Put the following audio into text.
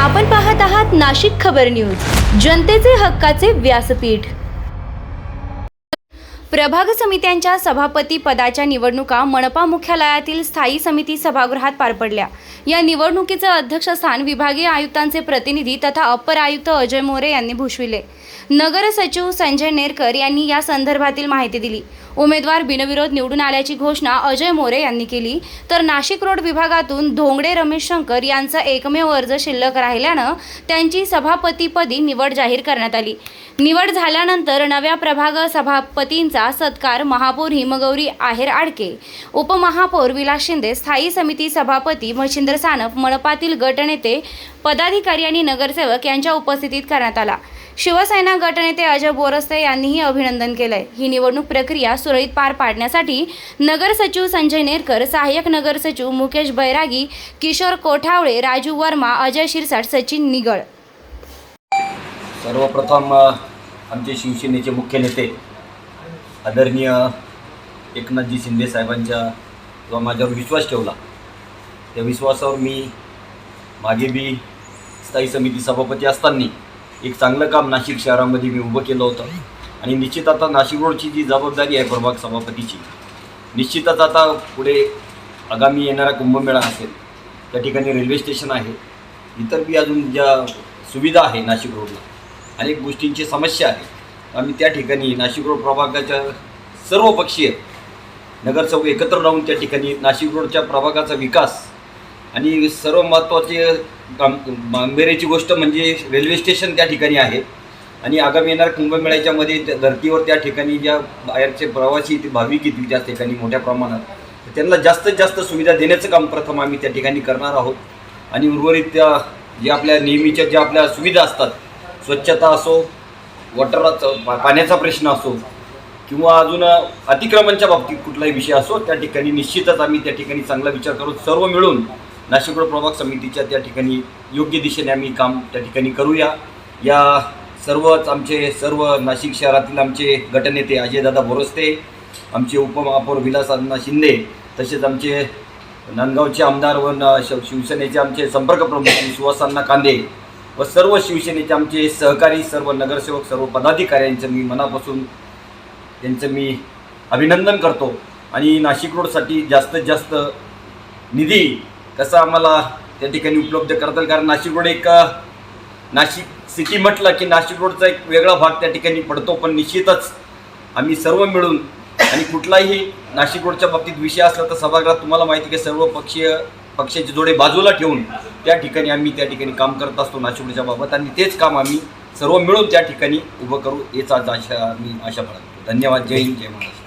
आपण पाहत आहात नाशिक खबर न्यूज, जनतेचे हक्काचे व्यासपीठ। प्रभाग समित्यांच्या सभापती पदाच्या निवडणुका मनपा मुख्यालयातील स्थायी समिती सभागृहात पार पडल्या। या निवडणुकीचे अध्यक्षस्थान विभागीय आयुक्तांचे प्रतिनिधी तथा अप्पर आयुक्त अजय मोरे यांनी भूषविले। नगर सचिव संजय नेरकर यांनी या संदर्भातील माहिती दिली। उमेदवार बिनविरोध निवडून आल्याची घोषणा अजय मोरे यांनी केली, तर नाशिक रोड विभागातून धोंगडे रमेश शंकर यांचा एकमेव अर्ज शिल्लक राहिल्याने त्यांची सभापतीपदी निवड जाहीर करण्यात आली। निवड झाल्यानंतर नव्या प्रभाग सभापतींचा सत्कार महापौर हिमगौरी आहेर आडके, उपमहापौर विलास शिंदे, स्थायी समिती सभापती मच्छिंद्र सानप, मनपातील गटनेते, पदाधिकारी आणि नगरसेवक यांच्या उपस्थितीत करण्यात आला। शिवसेना गटनेते अजय बोरस्ते यांनीही अभिनंदन केलंय। ही निवडणूक प्रक्रिया सुरळीत पार पाडण्यासाठी नगर सचिव संजय नेरकर, सहाय्यक नगर सचिव मुकेश बैरागी, किशोर कोठावळे, राजू वर्मा, अजय शिरसाट, सचिन निगळ। सर्वप्रथम आमचे शिवसेनेचे मुख्य नेते आदरणीय एकनाथजी शिंदे साहेबांच्या जो माझ्यावर विश्वास ठेवला, त्या विश्वासावर मी मागे बी स्थायी समिती सभापती असताना एक चांगलं काम नाशिक शहरामध्ये मी उभं केलं होतं। आणि निश्चित आता नाशिक रोडची जी जबाबदारी आहे प्रभाग सभापतीची, निश्चितच आता पुढे आगामी येणारा कुंभमेळा असेल, त्या ठिकाणी रेल्वे स्टेशन आहे, इतर बी अजून ज्या सुविधा आहे नाशिक रोडला, अनेक गोष्टींची समस्या आहे। आम्ही त्या ठिकाणी नाशिक रोड प्रभागाच्या सर्व पक्षीय नगरसेवक एकत्र राहून त्या ठिकाणी नाशिक रोडच्या प्रभागाचा विकास आणि सर्व महत्त्वाचे गांभीर्याची गोष्ट म्हणजे रेल्वे स्टेशन त्या ठिकाणी आहे। आणि आगामी येणाऱ्या कुंभमेळ्याच्या मध्ये त्या धर्तीवर त्या ठिकाणी ज्या बाहेरचे प्रवासी ते भाविक येतील त्या ठिकाणी मोठ्या प्रमाणात, त्यांना जास्तीत जास्त सुविधा देण्याचं काम प्रथम आम्ही त्या ठिकाणी करणार आहोत। आणि उर्वरित त्या जे आपल्या नेहमीच्या ज्या आपल्या सुविधा असतात, स्वच्छता असो, पाण्याचा प्रश्न असो, किंवा अजून अतिक्रमणच्या बाबतीत कुठलाही विषय असो, त्या ठिकाणी निश्चितच आम्ही त्या ठिकाणी चांगला विचार करून सर्व मिळून नाशिक रोड प्रभाग समितीच्या त्या ठिकाणी योग्य दिशेने आम्ही काम त्या ठिकाणी करूया। या सर्व नाशिक शहरातील आमचे गटनेते अजयदादा बोरस्ते, आमचे उपमहापौर विलासअण्णा शिंदे, तसेच आमचे नांदगावचे आमदार व शिवसेनेचे आमचे संपर्क प्रमुख सुहासअण्णा कांदे व सर्व शिवसेनेचे आमचे सहकारी, सर्व नगरसेवक, सर्व पदाधिकाऱ्यांचं मी मनापासून त्यांचं मी अभिनंदन करतो। आणि नाशिक रोडसाठी जास्तीत जास्त निधी कसा आम्हाला त्या ठिकाणी उपलब्ध करता येईल, कारण नाशिक रोड एक नाशिक सिटी म्हटलं की नाशिक रोडचा एक वेगळा भाग त्या ठिकाणी पडतो। पण निश्चितच आम्ही सर्व मिळून, आणि कुठलाही नाशिक रोडच्या बाबतीत विषय असला तर सभागृहात तुम्हाला माहिती की सर्व पक्षाचे जोडे बाजूला ठेवून त्या ठिकाणी आम्ही त्या ठिकाणी काम करत असतो नाशिक रोडच्या बाबत, आणि तेच काम आम्ही सर्व मिळून त्या ठिकाणी उभं करू याचा मी आशा बाळगतो। धन्यवाद। जय हिंद, जय महाराष्ट्र।